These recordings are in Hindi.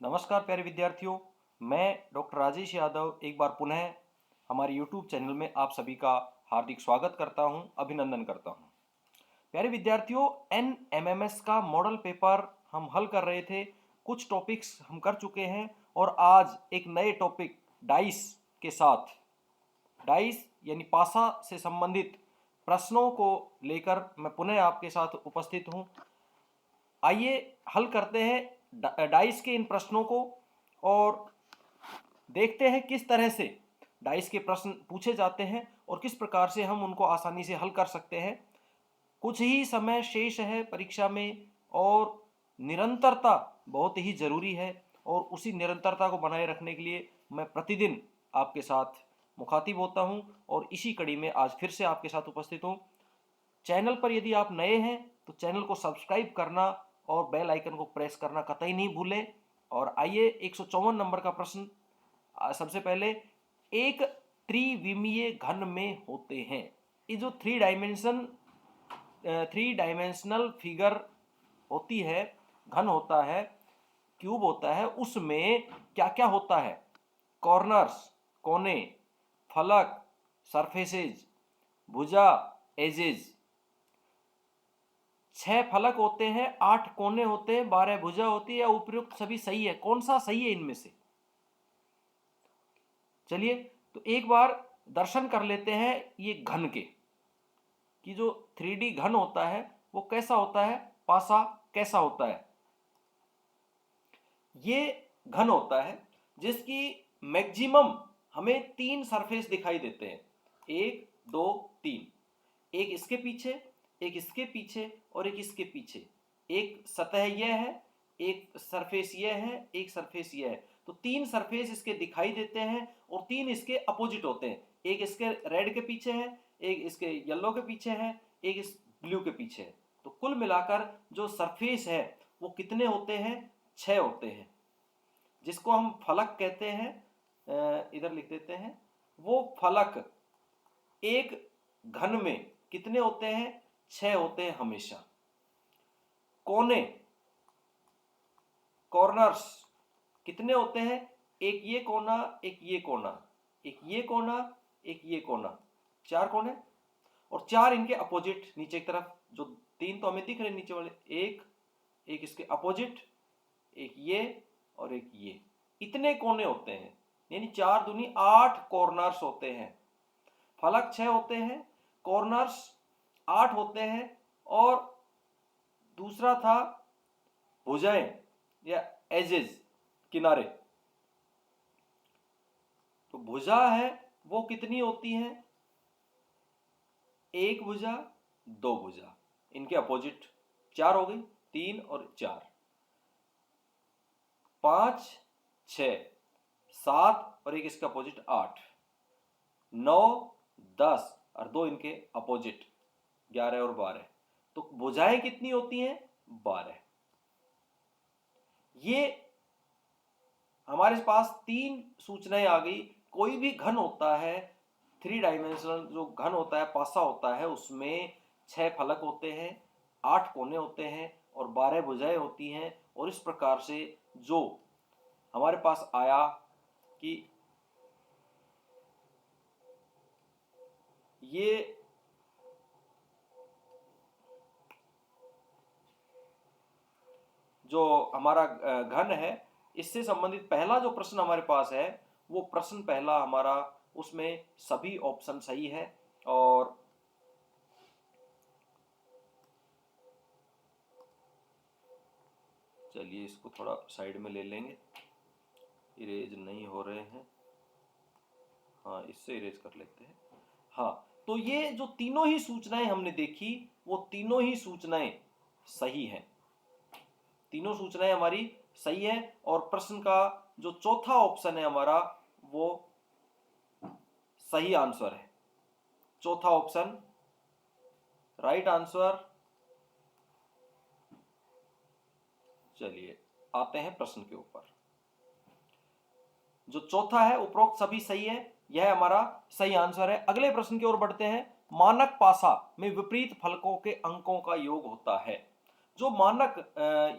नमस्कार प्यारे विद्यार्थियों। मैं डॉक्टर राजेश यादव एक बार पुनः हमारे यूट्यूब चैनल में आप सभी का हार्दिक स्वागत करता हूं, अभिनंदन करता हूं। प्यारे विद्यार्थियों, NMMS का मॉडल पेपर हम हल कर रहे थे। कुछ टॉपिक्स हम कर चुके हैं और आज एक नए टॉपिक डाइस के साथ, डाइस यानी पासा से संबंधित प्रश्नों को लेकर मैं पुनः आपके साथ उपस्थित हूं। आइए हल करते हैं डाइस के इन प्रश्नों को और देखते हैं किस तरह से डाइस के प्रश्न पूछे जाते हैं और किस प्रकार से हम उनको आसानी से हल कर सकते हैं। कुछ ही समय शेष है परीक्षा में और निरंतरता बहुत ही जरूरी है और उसी निरंतरता को बनाए रखने के लिए मैं प्रतिदिन आपके साथ मुखातिब होता हूं और इसी कड़ी में आज फिर से आपके साथ उपस्थित हूं। चैनल पर यदि आप नए हैं तो चैनल को सब्सक्राइब करना और बेल आइकन को प्रेस करना कतई नहीं भूलें। और आइए 154 नंबर का प्रश्न। सबसे पहले, एक त्रिविमीय घन में होते हैं। ये जो थ्री डायमेंशनल फिगर होती है, घन होता है, क्यूब होता है, उसमें क्या क्या होता है? कॉर्नर्स, कोने, फलक, सरफेसेज, भुजा, एजेज। 6 फलक होते हैं, 8 कोने होते हैं, 12 भुजा होती है या उपयुक्त सभी सही है? कौन सा सही है इनमें से? चलिए तो एक बार दर्शन कर लेते हैं ये घन के, कि जो 3D घन होता है वो कैसा होता है, पासा कैसा होता है। ये घन होता है जिसकी मैक्सिमम हमें 3 सरफेस दिखाई देते हैं, 1 2 3। एक इसके पीछे, एक इसके पीछे और एक इसके पीछे। एक सतह यह है, एक सरफेस यह है, एक सरफेस यह है। तो 3 सरफेस इसके दिखाई देते हैं और 3 इसके अपोजिट होते हैं। एक इसके रेड के पीछे है, एक इसके येलो के पीछे है, एक इस ब्लू के पीछे है। तो कुल मिलाकर जो सरफेस है वो कितने होते हैं? 6 होते हैं, जिसको हम फलक कहते हैं। इधर लिख देते हैं। वो फलक एक घन में कितने होते हैं? 6 होते हैं हमेशा। कोने, कॉर्नर्स कितने होते हैं? एक ये कोना, एक ये कोना, एक ये कोना, एक ये कोना, 4 कोने। और 4 इनके अपोजिट नीचे की तरफ, जो 3 तो हमें दिख रहे नीचे वाले, एक इसके अपोजिट, एक ये और एक ये। इतने कोने होते हैं, यानी 4 दूनी 8 कॉर्नर्स होते हैं। फलक 6 होते हैं, कॉर्नर्स 8 होते हैं और दूसरा था भुजाएं या एजेस, किनारे। तो भुजा है वो कितनी होती है? एक भुजा, 2 भुजा, इनके अपोजिट 4 हो गई, 3 और 4, 5 6 7 और एक इसका अपोजिट 8, 9 10 और 2 इनके अपोजिट 11 और 12। तो भुजाएं कितनी होती हैं? 12। ये हमारे पास 3 सूचनाएं आ गई। कोई भी घन होता है, 3 डायमेंशनल जो घन होता है, पासा होता है, उसमें 6 फलक होते हैं, 8 कोने होते हैं और 12 भुजाएं होती हैं। और इस प्रकार से जो हमारे पास आया कि ये जो हमारा घन है, इससे संबंधित पहला जो प्रश्न हमारे पास है, वो प्रश्न पहला हमारा, उसमें सभी ऑप्शन सही है। और चलिए इसको थोड़ा साइड में ले लेंगे, इरेज नहीं हो रहे हैं। हाँ, इससे इरेज कर लेते हैं। हाँ, तो ये जो तीनों ही सूचनाएं हमने देखी, वो तीनों ही सूचनाएं सही हैं। तीनों सूचनाएं हमारी सही है। और प्रश्न का जो चौथा ऑप्शन है हमारा, वो सही आंसर है। चौथा ऑप्शन राइट आंसर। चलिए आते हैं प्रश्न के ऊपर। जो चौथा है, उपरोक्त सभी सही है, यह हमारा सही आंसर है। अगले प्रश्न की ओर बढ़ते हैं। मानक पासा में विपरीत फलकों के अंकों का योग होता है। जो मानक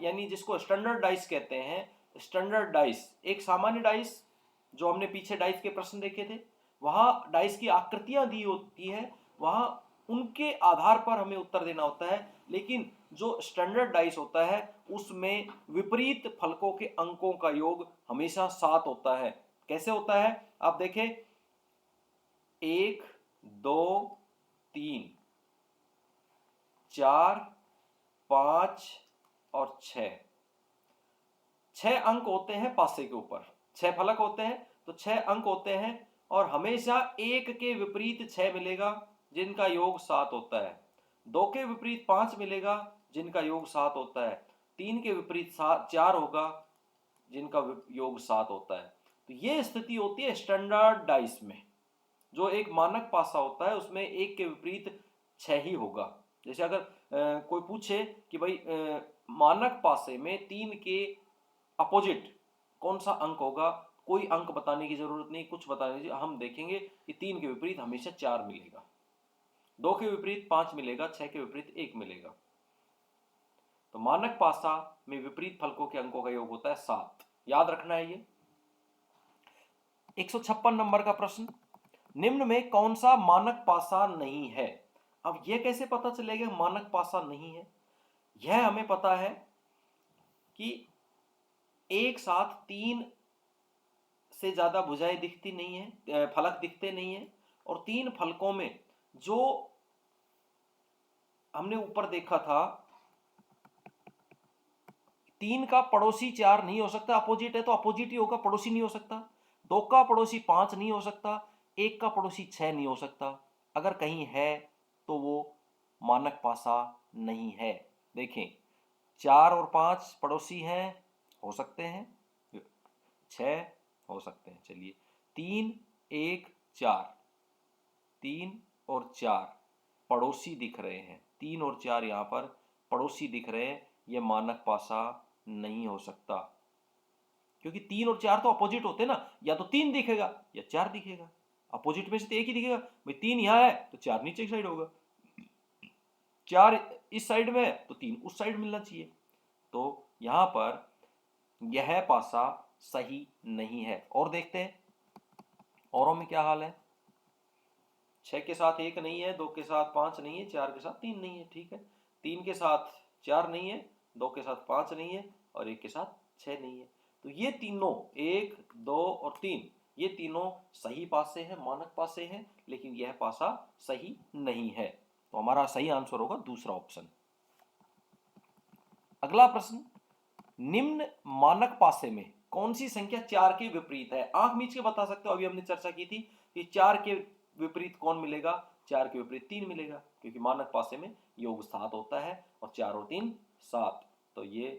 यानी जिसको स्टैंडर्ड डाइस कहते हैं, स्टैंडर्ड डाइस, एक सामान्य डाइस जो हमने पीछे डाइस के प्रश्न देखे थे, वहां डाइस की आकृतियां दी होती है, वहां उनके आधार पर हमें उत्तर देना होता है। लेकिन जो स्टैंडर्ड डाइस होता है उसमें विपरीत फलकों के अंकों का योग हमेशा 7 होता है। कैसे होता है आप देखें, 1 2 3 4 5 और 6, 6 अंक होते हैं पासे के ऊपर, 6 फलक होते हैं तो 6 अंक होते हैं, और हमेशा 1 के विपरीत 6 मिलेगा जिनका योग 7 होता है, 2 के विपरीत 5 मिलेगा जिनका योग 7 होता है, 3 के विपरीत 4 होगा जिनका योग 7 होता है। तो ये स्थिति होती है स्टैंडर्ड डाइस में। जो एक मानक पासा होता है उसमें 1 के विपरीत 6 ही होगा। जैसे अगर कोई पूछे कि भाई मानक पासे में 3 के अपोजिट कौन सा अंक होगा, कोई अंक बताने की जरूरत नहीं, कुछ बताने की, हम देखेंगे कि 3 के विपरीत हमेशा 4 मिलेगा, 2 के विपरीत 5 मिलेगा, 6 के विपरीत 1 मिलेगा। तो मानक पासा में विपरीत फलकों के अंकों का योग होता है 7, याद रखना है ये। 156 नंबर का प्रश्न, निम्न में कौन सा मानक पासा नहीं है। अब यह कैसे पता चलेगा मानक पासा नहीं है। यह हमें पता है कि एक साथ 3 से ज्यादा भुजाएं दिखती नहीं है, फलक दिखते नहीं है, और 3 फलकों में जो हमने ऊपर देखा था 3 का पड़ोसी 4 नहीं हो सकता, अपोजिट है तो अपोजिट ही होगा, पड़ोसी नहीं हो सकता। 2 का पड़ोसी 5 नहीं हो सकता, 1 का पड़ोसी 6 नहीं हो सकता। अगर कहीं है तो वो मानक पासा नहीं है। देखें 4 और 5 पड़ोसी हैं, हो सकते हैं, 6 हो सकते हैं। चलिए 3 1 4, 3 और 4 पड़ोसी दिख रहे हैं, 3 और 4 यहां पर पड़ोसी दिख रहे हैं, यह मानक पासा नहीं हो सकता, क्योंकि 3 और 4 तो अपोजिट होते हैं ना, या तो 3 दिखेगा या 4 दिखेगा, अपोजिट में से तो एक ही दिखेगा। भाई 3 यहां है तो 4 नीचे की साइड होगा, 4 इस साइड में है तो 3 उस साइड मिलना चाहिए। तो यहां पर यह पासा सही नहीं है। और देखते हैं औरों में क्या हाल है। 6 के साथ 1 नहीं है, 2 के साथ 5 नहीं है, 4 के साथ 3 नहीं है, ठीक है। 3 के साथ 4 नहीं है, 2 के साथ 5 नहीं है, और 1 के साथ 6 नहीं है। तो ये तीनों 1 2 और 3 ये तीनों सही पासे हैं, मानक पासे हैं, लेकिन यह पासा सही नहीं है। तो हमारा सही आंसर होगा दूसरा ऑप्शन। अगला प्रश्न, निम्न मानक पासे में कौन सी संख्या 4 के विपरीत है। आंख मीच के बता सकते हो, अभी हमने चर्चा की थी कि 4 के विपरीत कौन मिलेगा, 4 के विपरीत 3 मिलेगा, क्योंकि मानक पासे में योग 7 होता है और 4 और 3 7। तो ये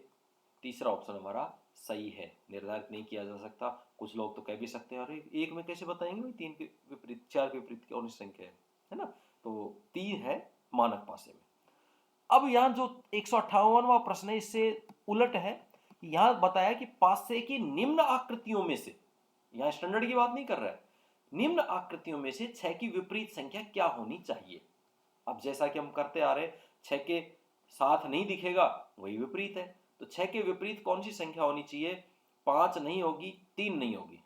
तीसरा ऑप्शन हमारा सही है, निर्धारित नहीं किया जा सकता। कुछ लोग तो कह भी सकते हैं अरे एक में कैसे बताएंगे भाई 3 के विपरीत 4 के विपरीत कौन सी संख्या है ना। तो 3 है मानक पासे में। अब यहां जो 158वां प्रश्न है इससे उलट है। यहां बताया कि पासे की निम्न आकृतियों में से, यहां स्टैंडर्ड की बात नहीं कर रहा है, निम्न आकृतियों में से 6 की विपरीत संख्या क्या होनी चाहिए। अब जैसा कि हम करते आ रहे, 6 के साथ नहीं दिखेगा वही विपरीत है, तो 6 के विपरीत कौन सी संख्या होनी चाहिए। 5 नहीं होगी, 3 नहीं होगी,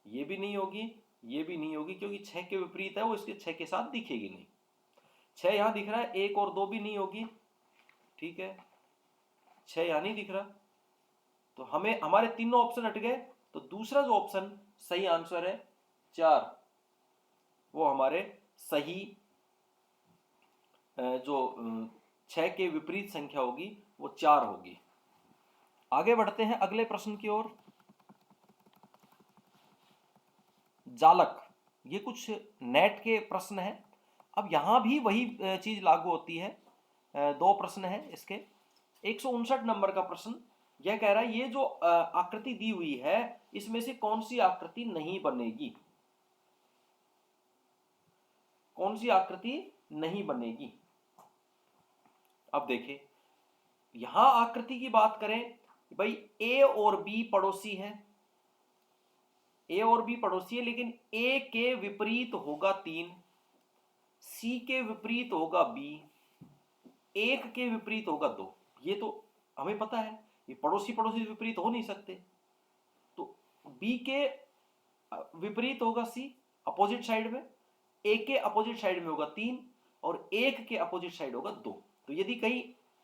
ये भी नहीं होगी, ये भी नहीं होगी, क्योंकि 6 के विपरीत है वो, इसके 6 के साथ दिखेगी नहीं। 6 यहां दिख रहा है, 1 और 2 भी नहीं होगी, ठीक है, 6 यहां नहीं दिख रहा, तो हमें हमारे तीनों ऑप्शन हट गए। तो दूसरा जो ऑप्शन सही आंसर है 4, वो हमारे सही जो 6 के विपरीत संख्या होगी वो 4 होगी। आगे बढ़ते हैं अगले प्रश्न की ओर। जालक, ये कुछ नेट के प्रश्न है। अब यहां भी वही चीज लागू होती है। 2 प्रश्न है इसके। 159 नंबर का प्रश्न यह कह रहा है ये जो आकृति दी हुई है इसमें से कौन सी आकृति नहीं बनेगी, कौन सी आकृति नहीं बनेगी। अब देखिए यहां आकृति की बात करें, भाई ए और बी पड़ोसी है, ए और बी पड़ोसी है, लेकिन ए के विपरीत होगा 3, सी के विपरीत होगा बी, 1 के विपरीत होगा 2। ये तो हमें पता है ये पड़ोसी पड़ोसी विपरीत हो नहीं सकते, तो बी के विपरीत होगा सी अपोजिट साइड में, ए के अपोजिट साइड में होगा 3 और एक के अपोजिट साइड होगा 2। तो यदि कहीं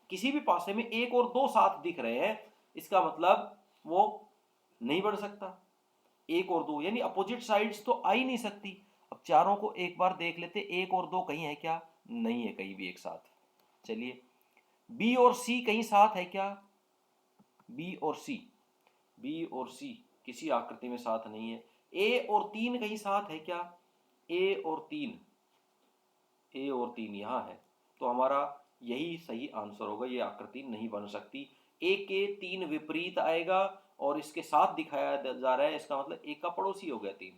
किसी भी पासे में एक और 2 साथ दिख रहे हैं, इसका मतलब वो नहीं बढ़ सकता। एक और 2 यानी अपोजिट साइड्स तो आ ही नहीं सकती। अब चारों को एक बार देख लेते, एक और 2 कहीं है क्या? नहीं है कहीं भी एक साथ। चलिए, बी और सी कहीं साथ है क्या? बी और सी, बी और सी किसी आकृति में साथ नहीं है। ए और 3 कहीं साथ है क्या? ए और 3, ए और 3 यहां है, तो हमारा यही सही आंसर होगा, ये आकृति नहीं बन सकती। ए के 3 विपरीत आएगा और इसके साथ दिखाया जा रहा है, इसका मतलब एक का पड़ोसी हो गया 3,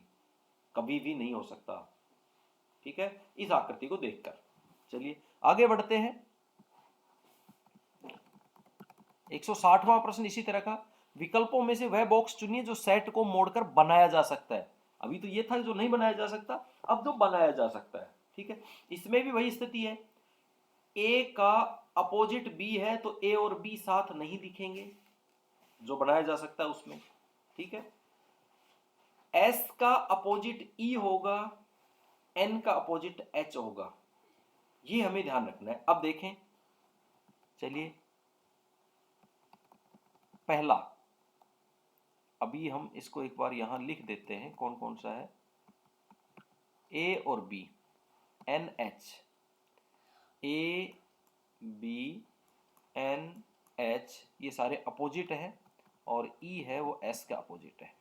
कभी भी नहीं हो सकता। ठीक है, इस आकृति को देखकर। चलिए आगे बढ़ते हैं। 160वां प्रश्न इसी तरह का, विकल्पों में से वह बॉक्स चुनिए जो सेट को मोड़कर बनाया जा सकता है। अभी तो ये था जो नहीं बनाया जा सकता, अब जो बनाया जा सकता है। ठीक है, इसमें भी वही स्थिति है, ए का अपोजिट बी है तो ए और बी साथ नहीं दिखेंगे जो बनाया जा सकता है उसमें। ठीक है, एस का अपोजिट ई होगा, एन का अपोजिट एच होगा, ये हमें ध्यान रखना है। अब देखें, चलिए पहला, अभी हम इसको एक बार यहां लिख देते हैं कौन कौन सा है। ए और B, N H, A B N H, ये सारे अपोजिट हैं और ई है वो एस का अपोजिट है,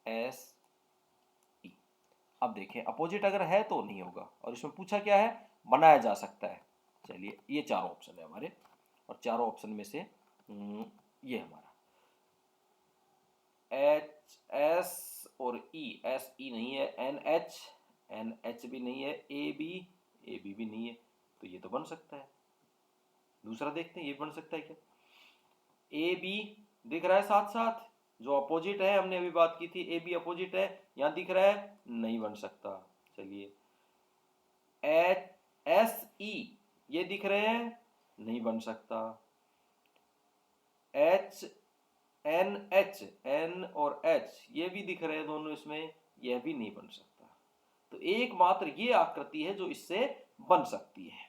एस ई। अब देखें अपोजिट अगर है तो नहीं होगा, और इसमें पूछा क्या है? बनाया जा सकता है। चलिए ये चारों ऑप्शन है हमारे, और चारों ऑप्शन में से ये हमारा एच एस और ई, एस ई नहीं है, एन एच भी नहीं है, ए बी भी नहीं है, तो ये तो बन सकता है। दूसरा देखते हैं ये बन सकता है क्या? ए बी दिख रहा है साथ साथ, जो अपोजिट है, हमने अभी बात की थी ए बी अपोजिट है, यहां दिख रहा है, नहीं बन सकता। चलिए एच एस ई ये दिख रहे हैं, नहीं बन सकता। एच एन एच, एन और एच ये भी दिख रहे हैं दोनों इसमें, यह भी नहीं बन सकता। तो एकमात्र ये आकृति है जो इससे बन सकती है।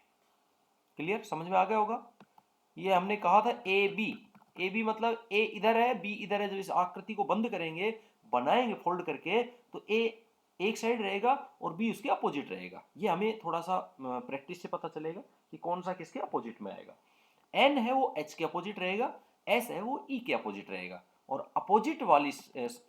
क्लियर, समझ में आ गया होगा? ये हमने कहा था ए बी मतलब ए इधर है, बी इधर है। जब इस आकृति को बंद करेंगे, बनाएंगे फोल्ड करके, तो ए एक साइड रहेगा और बी उसके अपोजिट रहेगा। ये हमें थोड़ा सा प्रैक्टिस से पता चलेगा कि कौन सा किसके अपोजिट में आएगा। एन है वो एच के अपोजिट रहेगा, एस है वो ई के अपोजिट रहेगा, और अपोजिट वाली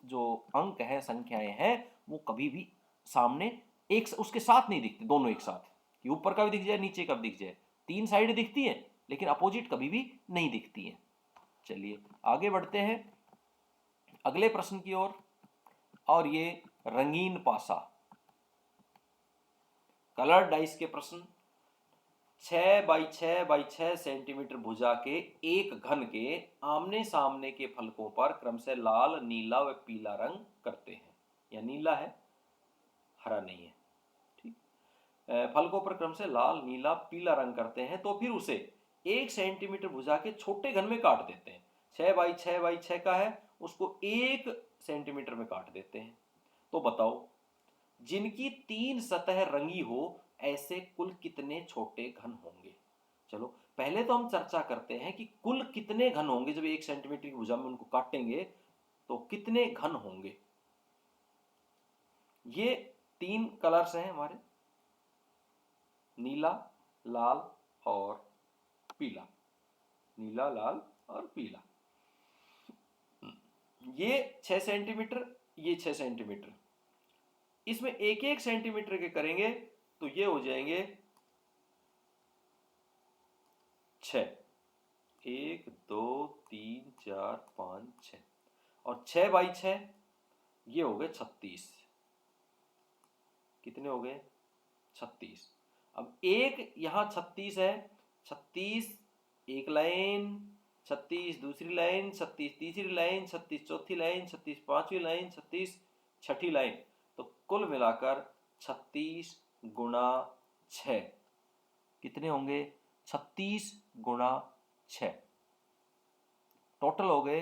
जो अंक है, संख्याएं हैं, वो कभी भी सामने एक उसके साथ नहीं दिखते, दोनों एक साथ, कि ऊपर का भी दिख जाए नीचे का भी दिख जाए। 3 साइड दिखती है लेकिन अपोजिट कभी भी नहीं दिखती है। चलिए आगे बढ़ते हैं अगले प्रश्न की ओर, और ये रंगीन पासा, कलर डाइस के प्रश्न। 6 बाई 6 बाई 6 सेंटीमीटर भुजा के एक घन के आमने सामने के फलकों पर क्रमशः लाल, नीला व पीला रंग करते हैं। या नीला है, हरा नहीं है। ठीक, फलकों पर क्रमशः लाल, नीला, पीला रंग करते हैं, तो फिर उसे 1 सेंटीमीटर भुजा के छोटे घन में काट देते हैं। 6 बाई 6 बाई 6 का है, उसको 1 सेंटीमीटर में काट देते हैं। तो बताओ, जिनकी 3 सतह रंगी हो, ऐसे कुल कितने छोटे घन होंगे? चलो पहले तो हम चर्चा करते हैं कि कुल कितने घन होंगे जब 1 सेंटीमीटर की भुजा में उनको काटेंगे, तो कितने घन होंगे। ये 3 कलर्स हैं हमारे, नीला, लाल और पीला। नीला, लाल और पीला। ये 6 सेंटीमीटर, ये 6 सेंटीमीटर, इसमें 1-1 सेंटीमीटर के करेंगे तो ये हो जाएंगे 6, 1 2 3 4 5 6, और 6 बाई 6 ये हो गए 36। कितने हो गए? 36। अब एक यहां 36 है, 36 एक लाइन, 36 दूसरी लाइन, 36 तीसरी लाइन, 36 चौथी लाइन, 36 पांचवी लाइन, 36 छठी लाइन, तो कुल मिलाकर 36 गुणा 6 कितने होंगे? 36 गुणा 6, टोटल हो गए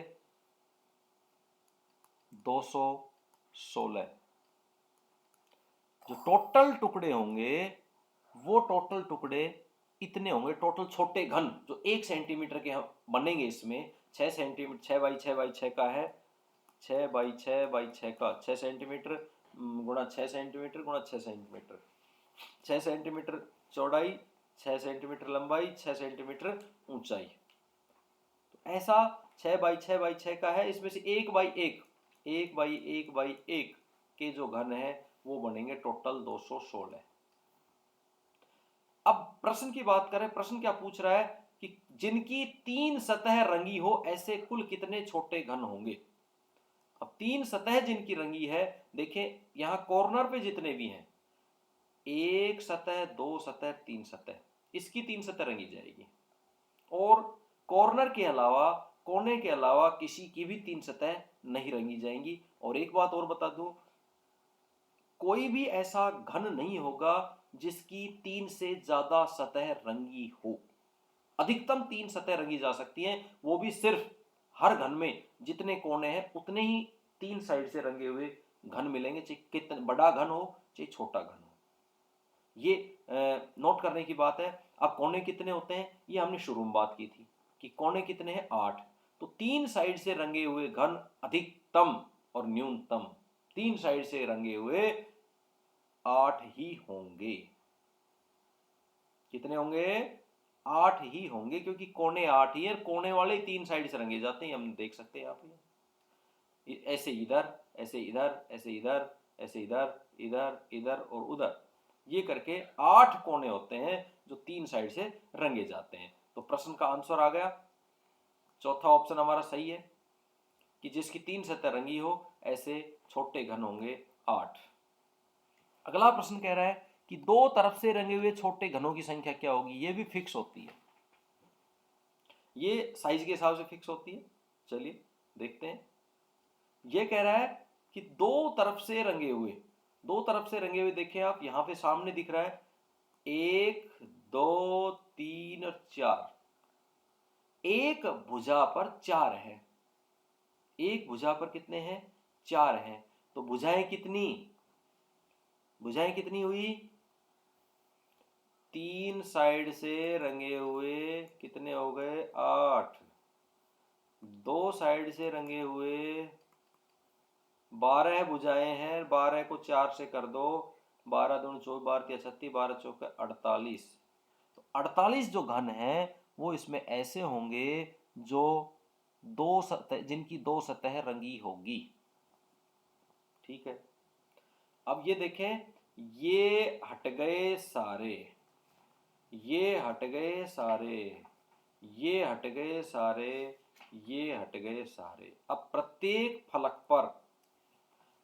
216। जो टोटल टुकड़े होंगे वो टोटल टुकड़े इतने होंगे, टोटल छोटे घन जो 1 सेंटीमीटर के बनेंगे इसमें, 6 सेंटीमीटर, 6 बाई 6 का है, 6 बाई 6 का 6 सेंटीमीटर, गुणा 6 सेंटीमीटर गुणा 6 सेंटीमीटर, 6 सेंटीमीटर चौड़ाई, 6 सेंटीमीटर लंबाई, 6 सेंटीमीटर ऊंचाई। तो ऐसा 6 बाई 6 का है, इसमें से 1 बाई 1 के जो घन है वो बनेंगे टोटल 216। अब प्रश्न की बात करें, प्रश्न क्या पूछ रहा है कि जिनकी 3 सतह रंगी हो ऐसे कुल कितने छोटे घन होंगे। अब 3 सतह जिनकी रंगी है, देखें यहां कॉर्नर पे जितने भी हैं, 1 सतह, 2 सतह, 3 सतह, इसकी 3 सतह रंगी जाएगी, और कॉर्नर के अलावा, कोने के अलावा किसी की भी 3 सतह नहीं रंगी जाएंगी। और एक बात और बता दूं, कोई भी ऐसा घन नहीं होगा जिसकी 3 से ज्यादा सतह रंगी हो। अधिकतम 3 सतह रंगी जा सकती हैं, वो भी सिर्फ हर घन में जितने कोने हैं उतने ही 3 साइड से रंगे हुए घन मिलेंगे, चाहे कितना बड़ा घन हो चाहे छोटा घन हो। ये नोट करने की बात है। अब कोने कितने होते हैं, ये हमने शुरू में बात की थी कि कोने कितने हैं, 8। तो 3 साइड से रंगे हुए घन अधिकतम और न्यूनतम 3 साइड से रंगे हुए 8 ही होंगे। कितने होंगे, 8 ही होंगे, क्योंकि कोने 8 ही है, कोने वाले 3 साइड से रंगे जाते हैं, हम देख सकते हैं यहाँ पे। ऐसे इधर, ऐसे इधर, ऐसे इधर, ऐसे इधर, इधर, इधर और उधर, ये करके 8 कोने होते हैं जो 3 साइड से रंगे जाते हैं। तो प्रश्न का आंसर आ गया, चौथा ऑप्शन हमारा सही है कि जिसकी 3 सतह रंगी हो ऐसे छोटे घन होंगे 8। अगला प्रश्न कह रहा है कि 2 तरफ से रंगे हुए छोटे घनों की संख्या क्या होगी। ये भी फिक्स होती है, ये साइज के हिसाब से फिक्स होती है। चलिए देखते हैं। ये कह रहा है कि 2 तरफ से रंगे हुए, 2 तरफ से रंगे हुए, देखिए आप यहां पे सामने दिख रहा है 1 2 3 और 4, एक भुजा पर 4 है, एक भुजा पर कितने हैं, 4 हैं। तो भुजाएं कितनी, भुजाएं कितनी हुई, 3 साइड से रंगे हुए कितने हो गए, 8। 2 साइड से रंगे हुए 12 भुजाएं हैं, 12 को 4 से कर दो, 12 दूनी 24, 12 36, 12 चौके 48। तो 48 जो घन हैं वो इसमें ऐसे होंगे जो 2 सतह, जिनकी 2 सतह रंगी होगी। ठीक है, अब ये देखें, ये हट गए सारे, ये हट गए सारे, ये हट गए सारे, ये हट गए सारे। अब प्रत्येक फलक पर,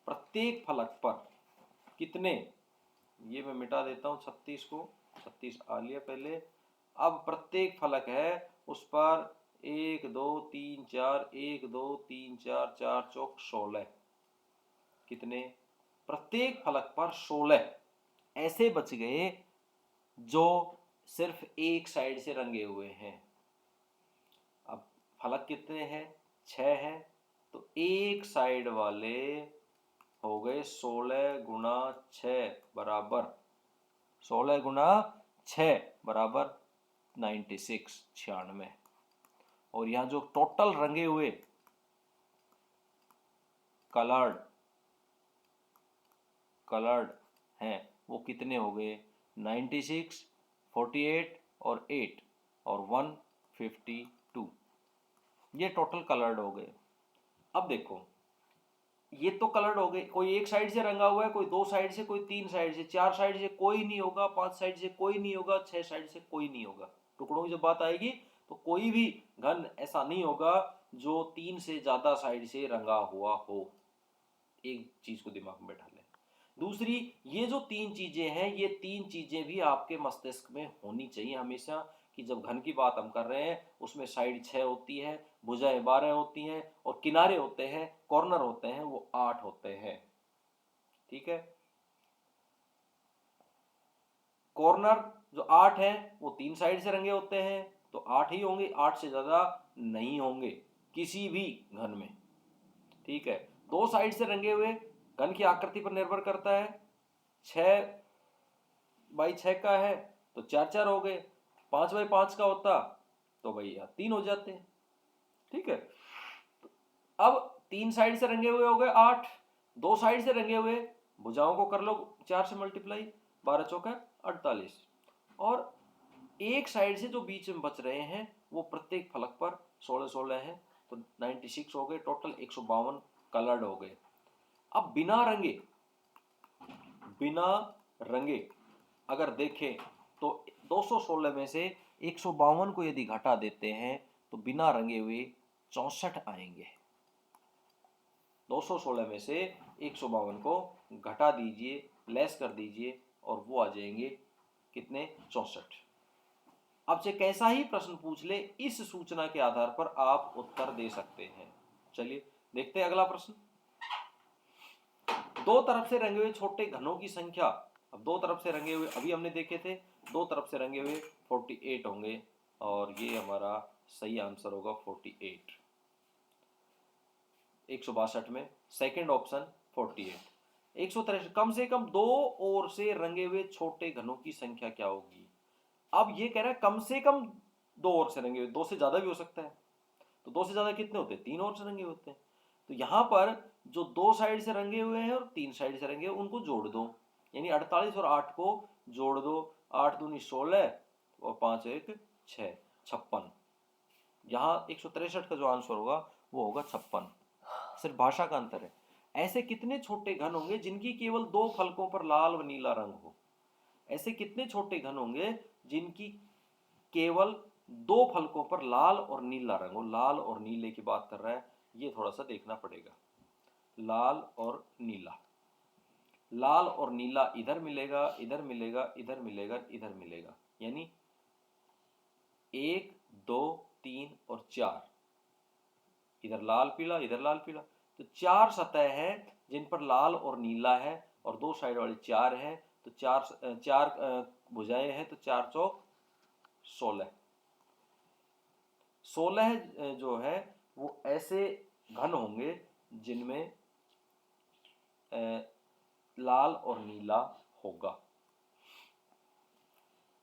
प्रत्येक फलक पर कितने, ये मैं मिटा देता हूं 36 को, 36 आ लिया पहले। अब प्रत्येक फलक है उस पर 1 2 3 4, 1 2 3 4, 4 चौक 16, कितने, प्रत्येक फलक पर 16 ऐसे बच गए जो सिर्फ एक साइड से रंगे हुए हैं। अब फलक कितने हैं, 6 हैं, तो एक साइड वाले हो गए 16 गुना 6 बराबर, 16 गुना 6 बराबर 96, 96। और यहां जो टोटल रंगे हुए कलर्ड, कलर्ड हैं वो कितने हो गए, 96, 48 और 8 और 152, ये टोटल कलर्ड हो गए। अब देखो, ये तो कलर्ड हो गए, कोई एक साइड से रंगा हुआ है, कोई 2 साइड से, कोई 3 साइड से, 4 साइड से कोई नहीं होगा, 5 साइड से कोई नहीं होगा, 6 साइड से कोई नहीं होगा। टुकड़ों की जब बात आएगी तो कोई भी घन ऐसा नहीं होगा जो 3 से ज्यादा साइड से रंगा हुआ हो। एक चीज को दिमाग में बैठा लें। दूसरी, ये जो 3 चीजें हैं, ये 3 चीजें भी आपके मस्तिष्क में होनी चाहिए हमेशा, कि जब घन की बात हम कर रहे हैं उसमें साइड 6 होती है, भुजाएं 12 होती हैं, और किनारे होते हैं, कॉर्नर होते हैं, वो 8 होते हैं। ठीक है, कॉर्नर जो 8 है वो 3 साइड से रंगे होते हैं, तो 8 ही होंगे, 8 से ज्यादा नहीं होंगे। किसी भी घन में, ठीक है। दो साइड से रंगे हुए घन की आकृति पर निर्भर करता है। 6x6 का है तो 4 4 हो गए, 5x5 का होता तो भैया 3 हो जाते हैं, ठीक है। अब 3 साइड से रंगे हुए हो गए 8, 2 साइड से रंगे हुए भुजाओं को कर लो 4 से मल्टीप्लाई, 12 चौका 48, और एक साइड से जो बीच में बच रहे हैं वो प्रत्येक फलक पर 16 16 है, तो 96 हो गए, टोटल 152 कलर्ड हो गए। अब बिना रंगे अगर देखें तो 216 में से 152 को यदि घटा देते हैं तो बिना रंगे हुए 64 आएंगे। 216 में से 152 को घटा दीजिए, लेस कर दीजिए, और वो आ जाएंगे कितने, 64। अब से कैसा ही प्रश्न पूछ ले, इस सूचना के आधार पर आप उत्तर दे सकते हैं। चलिए देखते हैं अगला प्रश्न। दो तरफ से रंगे हुए छोटे घनों की संख्या, अब दो तरफ से रंगे हुए अभी हमने देखे थे, दो तरफ से रंगे हुए 48 होंगे, और ये हमारा सही आंसर होगा 48। 162 में सेकंड ऑप्शन 48। 163, कम से कम दो ओर से रंगे हुए छोटे घनों की संख्या क्या होगी। अब ये कह रहा है कम से कम दो ओर से रंगे हुए, दो से ज्यादा भी हो सकता है, तो दो से ज्यादा कितने होते हैं, 3 ओर से रंगे होते हैं। तो यहां पर जो 2 साइड से रंगे हुए हैं और 3 साइड से रंगे हुए उनको जोड़ दो, यानी 48 और 8 को जोड़ दो, 8 दूनी 16 और 5 1 6, 56। यहाँ 163 का जो आंसर होगा वो होगा 56। सिर्फ भाषा का अंतर है। ऐसे कितने छोटे घन होंगे जिनकी केवल 2 फलकों पर लाल व नीला रंग हो। ऐसे कितने छोटे घन होंगे जिनकी केवल 2 फलकों पर लाल और नीला रंग हो। लाल और नीले की बात कर रहा है, ये थोड़ा सा देखना पड़ेगा। लाल और नीला, लाल और नीला इधर मिलेगा, इधर मिलेगा, इधर मिलेगा, इधर मिलेगा, यानी 1 2 3 और 4, इधर लाल पीला, इधर लाल पीला, तो 4 सतह है जिन पर लाल और नीला है, और 2 साइड वाली 4 है, तो 4 भुजाएं हैं, तो 4 चौक 16। 16 जो है वो ऐसे घन होंगे जिनमें लाल और नीला होगा।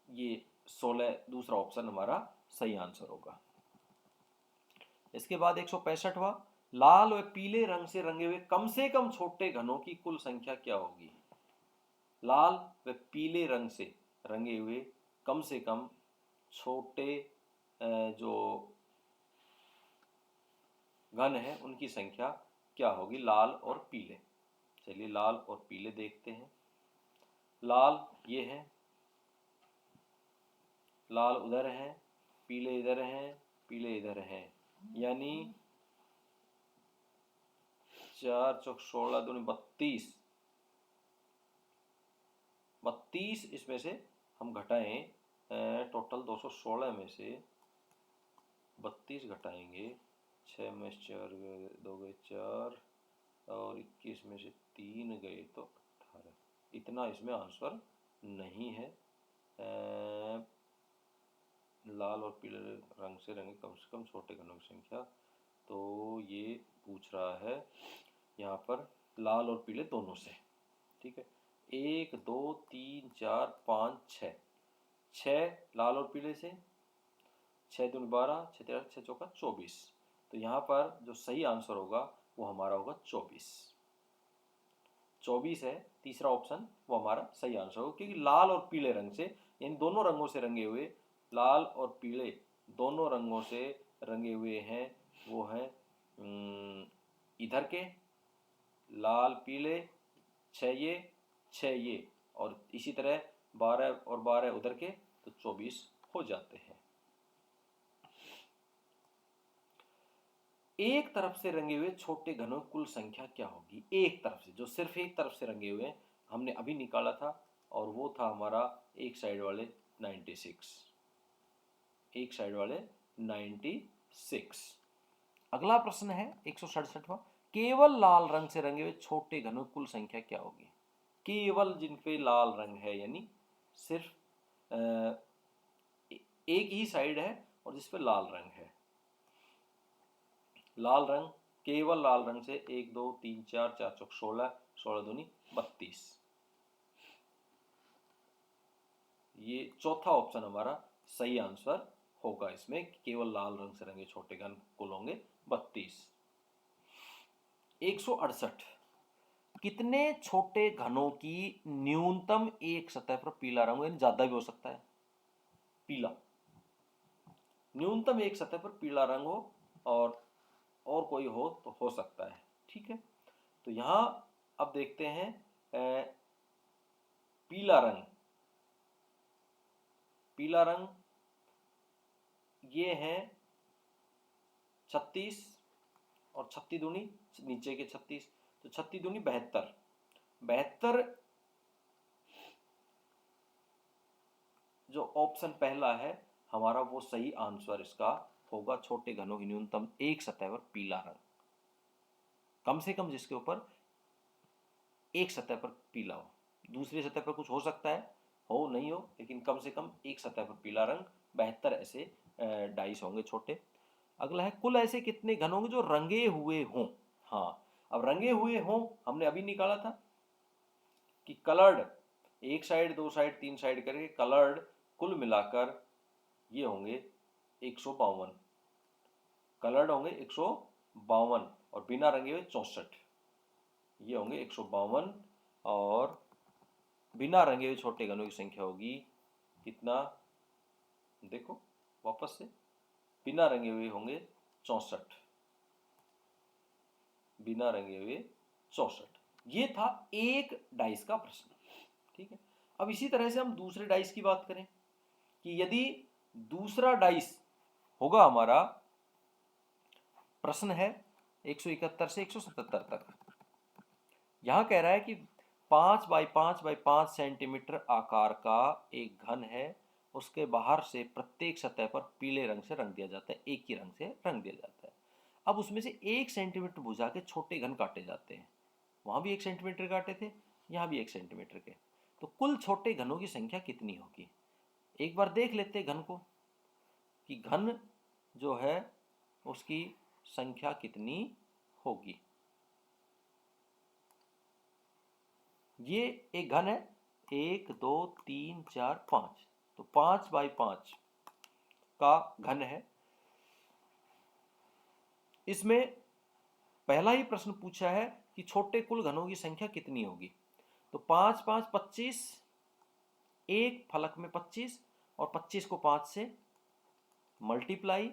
ये 16 दूसरा ऑप्शन हमारा सही आंसर होगा। इसके बाद 165वां, लाल व पीले रंग से रंगे हुए कम से कम छोटे घनों की कुल संख्या क्या होगी। लाल व पीले रंग से रंगे हुए कम से कम छोटे जो घन है उनकी संख्या क्या होगी, लाल और पीले। चलिए लाल और पीले देखते हैं। लाल ये है, लाल उधर है, पीले इधर हैं, पीले इधर हैं, यानी 4 चौक 16 दूनी 32। 32 इसमें से हम घटाएं, टोटल 216 में से 32 घटाएंगे, 6 में 4 गए, 2 गए 4, और 21 में से 3 गए तो 18। इतना इसमें आंसर नहीं है। लाल और पीले रंग से रंगे कम से कम छोटे घनों की संख्या, तो ये पूछ रहा है यहाँ पर लाल और पीले दोनों से, ठीक है। 1 2 3 4 5 6, 6 लाल और पीले से, 6 दूनी 12, 6 13 6 चौका 24, तो यहाँ पर जो सही आंसर होगा वो हमारा होगा 24। 24 है तीसरा ऑप्शन, वो हमारा सही आंसर होगा, क्योंकि लाल और पीले रंग से, इन दोनों रंगों से रंगे हुए, लाल और पीले दोनों रंगों से रंगे हुए हैं, वो हैं इधर के लाल पीले 6 ये 6 ये, और इसी तरह 12 और 12 उधर के, तो 24 हो जाते हैं। एक तरफ से रंगे हुए छोटे घनों की कुल संख्या क्या होगी। एक तरफ से, जो सिर्फ एक तरफ से रंगे हुए हमने अभी निकाला था, और वो था हमारा एक साइड वाले 96, एक साइड वाले 96। अगला प्रश्न है 167वां, केवल लाल रंग से रंगे हुए छोटे घनों की कुल संख्या क्या होगी। केवल जिन पे लाल रंग है, यानी सिर्फ एक ही साइड है और जिस पे लाल रंग है। लाल रंग, केवल लाल रंग से 1 2 3 4 4 चौक 16, 16 दूनी 32। ये चौथा ऑप्शन हमारा सही आंसर होगा इसमें, केवल लाल रंग से रंगे छोटे घन कुल होंगे 32। 168, कितने छोटे घनों की न्यूनतम एक सतह पर पीला रंग, यानी ज्यादा भी हो सकता है पीला, न्यूनतम एक सतह पर पीला रंग हो और कोई हो तो हो सकता है। ठीक है, तो यहां अब देखते हैं पीला रंग, पीला रंग ये है 36 और 36 दूनी नीचे के 36, तो 36 दूनी 72, 72 जो ऑप्शन पहला है हमारा वो सही आंसर इसका होगा, छोटे घनों की न्यूनतम एक सतह पर पीला रंग, कम से कम जिसके ऊपर एक सतह पर पीला हो, दूसरी सतह पर कुछ हो सकता है, हो नहीं हो, लेकिन कम से कम एक सतह पर पीला रंग, 72 ऐसे डाइस होंगे छोटे। अगला है कुल ऐसे कितने घन होंगे जो रंगे हुए हों। हाँ, अब रंगे हुए हों हमने अभी निकाला था कि कलर्ड, एक साइड दो साइड तीन साइड करके कलर्ड कुल मिलाकर ये होंगे 152, कलर्ड होंगे 152 और बिना रंगे हुए 64, ये होंगे 152 और बिना रंगे हुए छोटे घनों की संख्या होगी कितना, देखो वापस से, बिना रंगे हुए होंगे 64, बिना रंगे हुए 64। ये था एक डाइस का प्रश्न। ठीक है, अब इसी तरह से हम दूसरे डाइस की बात करें कि यदि दूसरा डाइस होगा हमारा, प्रश्न है 171 से 177 तक, यहां कह रहा है कि 5 बाई 5 बाई 5 सेंटीमीटर आकार का एक घन है, उसके बाहर से प्रत्येक सतह पर पीले रंग से रंग दिया जाता है, एक ही रंग से रंग दिया जाता है। अब उसमें से 1 सेंटीमीटर बुझा के छोटे घन काटे जाते हैं, वहां भी 1 सेंटीमीटर काटे थे, यहाँ भी 1 सेंटीमीटर के, तो कुल छोटे घनों की संख्या कितनी होगी। एक बार देख लेते हैं घन को कि घन जो है उसकी संख्या कितनी होगी। ये एक घन है 1 2 3 4 5, तो 5 बाई 5 का घन है। इसमें पहला ही प्रश्न पूछा है कि छोटे कुल घनों की संख्या कितनी होगी, तो 5 5 25, एक फलक में 25 और 25 को 5 से मल्टीप्लाई,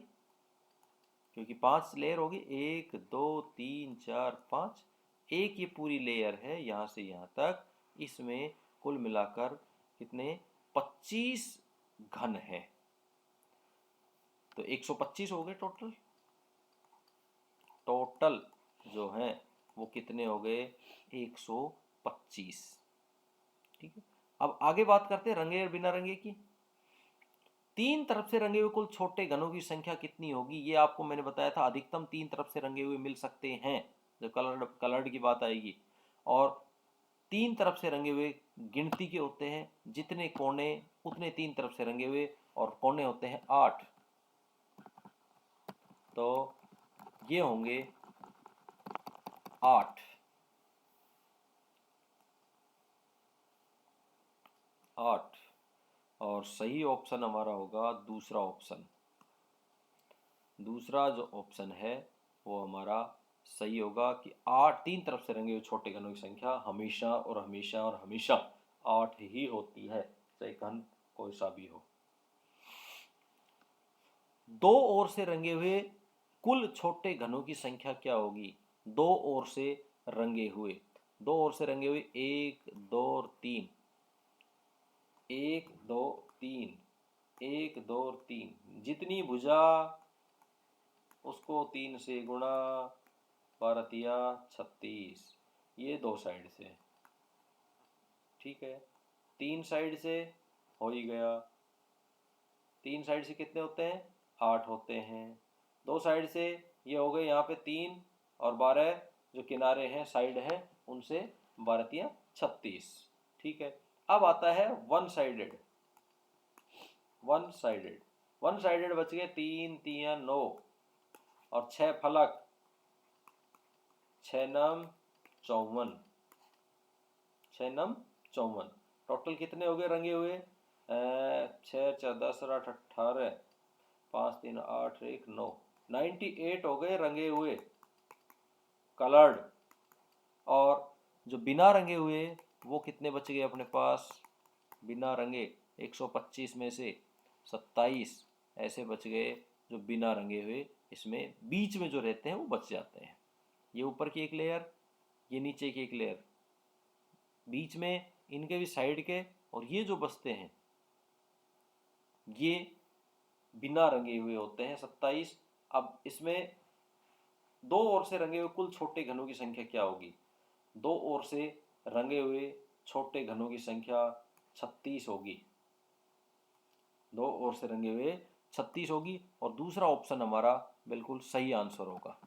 क्योंकि 5 लेयर होगी, 1 2 3 4 5, एक ये पूरी लेयर है यहां से यहां तक, इसमें कुल मिलाकर कितने 25 घन है, तो 125 हो गए टोटल, टोटल जो है वो कितने हो गए 125। ठीक है, अब आगे बात करते हैं रंगे और बिना रंगे की। तीन तरफ से रंगे हुए कुल छोटे घनों की संख्या कितनी होगी, ये आपको मैंने बताया था, अधिकतम 3 तरफ से रंगे हुए मिल सकते हैं जब कलर्ड की बात आएगी, और 3 तरफ से रंगे हुए गिनती के होते हैं, जितने कोने उतने 3 तरफ से रंगे हुए, और कोने होते हैं 8, तो ये होंगे 8, 8, और सही ऑप्शन हमारा होगा दूसरा ऑप्शन, दूसरा जो ऑप्शन है वो हमारा सही होगा कि 8, 3 तरफ से रंगे हुए छोटे घनों की संख्या हमेशा और हमेशा और हमेशा 8 ही होती है, चाहे घन कोई सा भी हो। दो ओर से रंगे हुए कुल छोटे घनों की संख्या क्या होगी, दो ओर से रंगे हुए, दो ओर से रंगे हुए 1 2 और 3, 1 2 3, 1 2 और 3, जितनी भुजा उसको 3 से गुणा, 12 36, ये दो साइड से। ठीक है, 3 साइड से हो ही गया, 3 साइड से कितने होते हैं 8 होते हैं, दो साइड से ये हो गए यहाँ पे 3 और 12 जो किनारे हैं साइड हैं उनसे 12 36। ठीक है, अब आता है वन साइडेड, वन साइडेड बच गए 3 3 9 और 6 फलक, 6 नम 54, 6 नम 54। टोटल कितने हो गए रंगे हुए? 6 4 10 8 18, 5 3 8 1 9, 98 हो गए रंगे हुए कलर्ड। और जो बिना रंगे हुए वो कितने बच गए अपने पास? बिना रंगे 125 में से 27 ऐसे बच गए जो बिना रंगे हुए, इसमें बीच में जो रहते हैं वो बच जाते हैं। ये ऊपर की एक लेयर, ये नीचे की एक लेयर, बीच में इनके भी साइड के, और ये जो बचते हैं ये बिना रंगे हुए होते हैं 27। अब इसमें दो ओर से रंगे हुए कुल छोटे घनों की संख्या क्या होगी? दो ओर से रंगे हुए छोटे घनों की संख्या 36 होगी। दो ओर से रंगे हुए 36 होगी, और दूसरा ऑप्शन हमारा बिल्कुल सही आंसर होगा।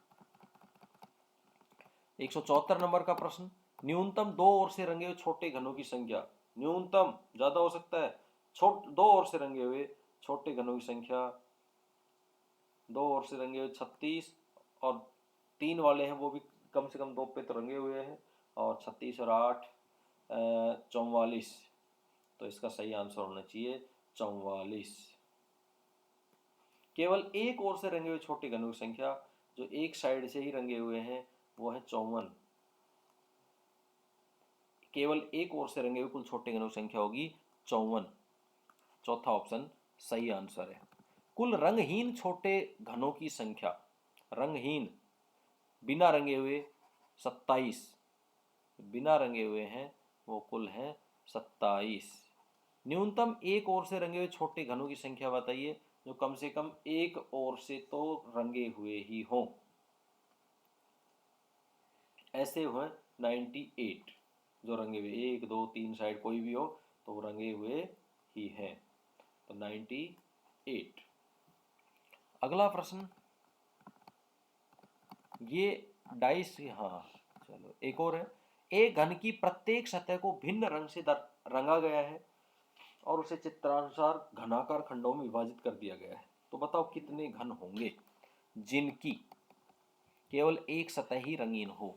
174 नंबर का प्रश्न, न्यूनतम दो ओर से रंगे हुए छोटे घनों की संख्या। न्यूनतम ज्यादा हो सकता है, दो ओर से रंगे हुए छोटे घनों की संख्या, दो ओर से रंगे हुए 36, और तीन वाले हैं वो भी कम से कम दो पे तो रंगे हुए हैं, और 36 और 8 44। तो इसका सही आंसर होना चाहिए 44। केवल एक ओर से रंगे हुए छोटे घनों की संख्या, जो एक साइड से ही रंगे हुए हैं, वो है 54। केवल एक ओर से रंगे हुए कुल छोटे घनों की संख्या होगी 54। चौथा ऑप्शन सही आंसर है। कुल रंगहीन छोटे घनों की संख्या, रंगहीन बिना रंगे हुए 27, बिना रंगे हुए हैं वो कुल हैं 27। न्यूनतम एक ओर से रंगे हुए छोटे घनों की संख्या बताइए, जो कम से कम एक ओर से तो रंगे हुए ही हों। ऐसे हुए 98, जो रंगे हुए, 1 2 3 साइड कोई भी हो तो वो रंगे हुए ही हैं। तो 98। अगला प्रश्न, ये डाइस, हाँ चलो एक और है। एक घन की प्रत्येक सतह को भिन्न रंग से रंगा गया है और उसे चित्रानुसार घनाकार खंडों में विभाजित कर दिया गया है। तो बताओ कितने घन होंगे जिनकी केवल एक सतह ही रंगीन हो?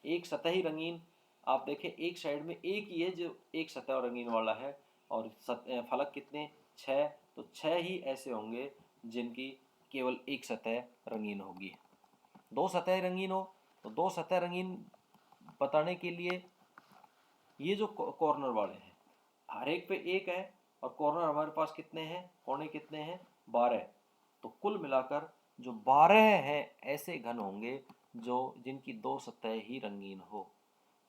एक सतह ही रंगीन, आप देखें एक साइड में एक ही है जो एक सतह रंगीन वाला है, और फलक कितने? 6। तो 6 ही ऐसे होंगे जिनकी केवल एक सतह रंगीन होगी। दो सतह रंगीन हो तो दो सतह रंगीन बताने के लिए ये जो कॉर्नर वाले हैं, हर एक पे एक है, और कॉर्नर हमारे पास कितने हैं? कोने कितने हैं? 12। तो कुल मिलाकर जो 12 हैं ऐसे घन होंगे जो जिनकी दो सतह ही रंगीन हो।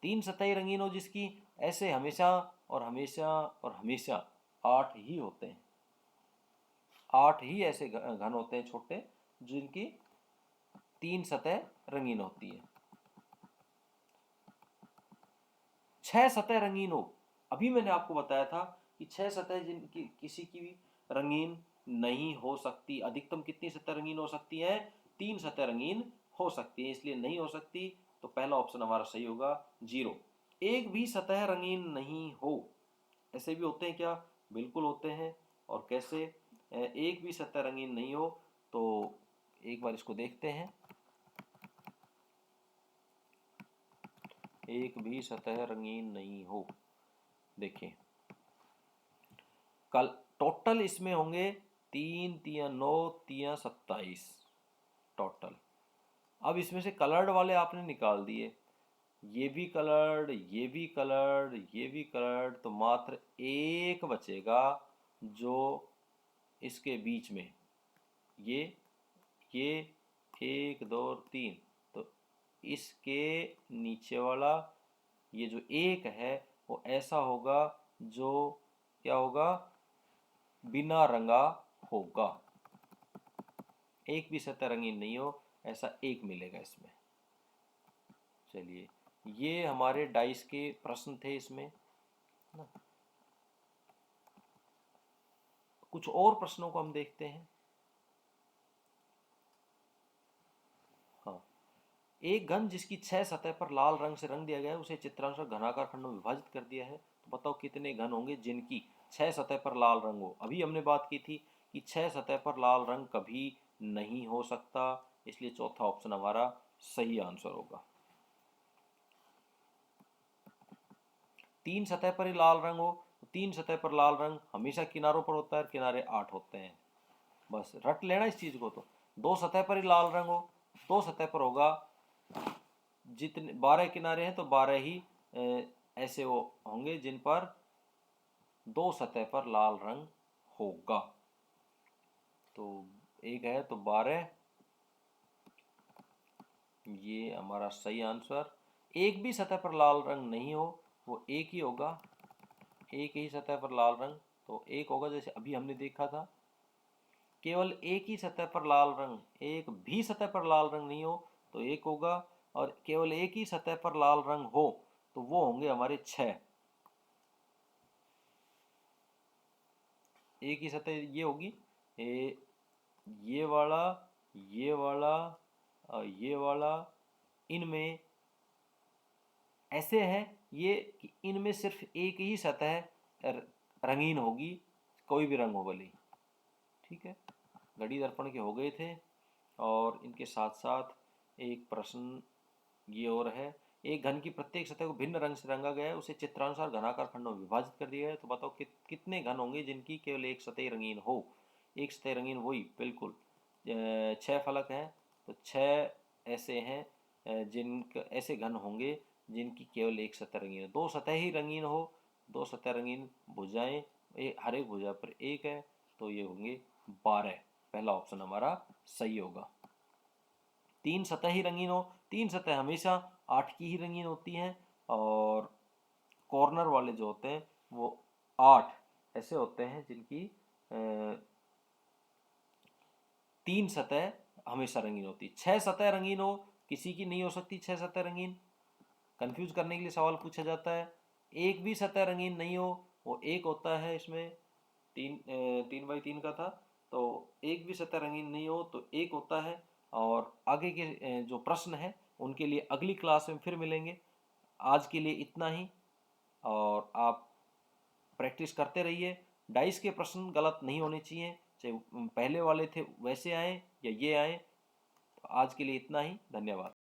तीन सतह रंगीन हो जिसकी, ऐसे हमेशा और हमेशा और हमेशा 8 ही होते हैं। 8 ही ऐसे घन होते हैं छोटे जिनकी तीन सतह रंगीन होती है। 6 सतह रंगीन हो, अभी मैंने आपको बताया था कि 6 सतह जिनकी किसी की भी रंगीन नहीं हो सकती। अधिकतम कितनी सतह रंगीन हो सकती है? 3 सतह रंगीन हो सकती है, इसलिए नहीं हो सकती। तो पहला ऑप्शन हमारा सही होगा 0। एक भी सतह रंगीन नहीं हो, ऐसे भी होते हैं क्या? बिल्कुल होते हैं। और कैसे? एक भी सतह रंगीन नहीं हो, तो एक बार इसको देखते हैं। एक भी सतह रंगीन नहीं हो, देखिए कल टोटल इसमें होंगे 3 3 9 3 27 टोटल। अब इसमें से कलर्ड वाले आपने निकाल दिए, ये भी कलर्ड, ये भी कलर्ड, ये भी कलर्ड, तो मात्र एक बचेगा जो इसके बीच में, ये 1 2 3, तो इसके नीचे वाला ये जो एक है वो ऐसा होगा जो क्या होगा? बिना रंगा होगा। एक भी सतह रंगीन नहीं हो, ऐसा एक मिलेगा इसमें। चलिए, ये हमारे डाइस के प्रश्न थे इसमें ना। कुछ और प्रश्नों को हम देखते हैं। हाँ, एक घन जिसकी 6 सतह पर लाल रंग से रंग दिया गया है उसे चित्रानुसार घनाकार खंडों में विभाजित कर दिया है। तो बताओ कितने घन होंगे जिनकी 6 सतह पर लाल रंग हो? अभी हमने बात की थी कि 6 सतह पर लाल रंग कभी नहीं हो सकता, इसलिए चौथा ऑप्शन हमारा सही आंसर होगा। तीन सतह पर ही लाल रंग हो तो तीन सतह पर लाल रंग हमेशा किनारों पर होता है, किनारे 8 होते हैं। बस रट लेना इस चीज को। तो दो सतह पर ही लाल रंग हो, दो सतह पर होगा, जितने 12 किनारे हैं तो 12 ही ऐसे वो होंगे जिन पर दो सतह पर लाल रंग होगा। तो एक है तो 12, ये हमारा सही आंसर। एक भी सतह पर लाल रंग नहीं हो वो एक ही होगा, एक ही सतह पर लाल रंग तो एक होगा, जैसे अभी हमने देखा था। केवल एक ही सतह पर लाल रंग, एक भी सतह पर लाल रंग नहीं हो तो एक होगा, और केवल एक ही सतह पर लाल रंग हो तो वो होंगे हमारे 6। एक ही सतह ये होगी, ये वाला, ये वाला और ये वाला, इनमें ऐसे है ये कि इनमें सिर्फ एक ही सतह रंगीन होगी, कोई भी रंग हो भले ही। ठीक है, घड़ी दर्पण के हो गए थे। और इनके साथ साथ एक प्रश्न ये और है, एक घन की प्रत्येक सतह को भिन्न रंग से रंगा गया है, उसे चित्रानुसार घनाकार खंडों में विभाजित कर दिया है। तो बताओ कितने घन होंगे जिनकी केवल एक सतह रंगीन हो। एक सतह रंगीन वही बिल्कुल 6 फलक हैं, तो 6 ऐसे हैं जिन ऐसे घन होंगे जिनकी केवल एक सतह रंगीन हो। दो सतह ही रंगीन हो, दो सतह रंगीन भुजाएं, हर एक भुजा पर एक है, तो ये होंगे 12। पहला ऑप्शन हमारा सही होगा। तीन सतह ही रंगीन हो, तीन सतह हमेशा 8 की ही रंगीन होती हैं, और कॉर्नर वाले जो होते हैं वो 8 ऐसे होते हैं जिनकी तीन सतह हमेशा रंगीन होती है। 6 सतह रंगीन हो किसी की नहीं हो सकती, 6 सतह रंगीन, कंफ्यूज करने के लिए सवाल पूछा जाता है। एक भी सतह रंगीन नहीं हो वो एक होता है, इसमें 3x3 का था, तो एक भी सतह रंगीन नहीं हो तो एक होता है। और आगे के जो प्रश्न हैं उनके लिए अगली क्लास में फिर मिलेंगे। आज के लिए इतना ही, और आप प्रैक्टिस करते रहिए। डाइस के प्रश्न गलत नहीं होने चाहिए, चाहे पहले वाले थे वैसे आए या ये आए। तो आज के लिए इतना ही, धन्यवाद।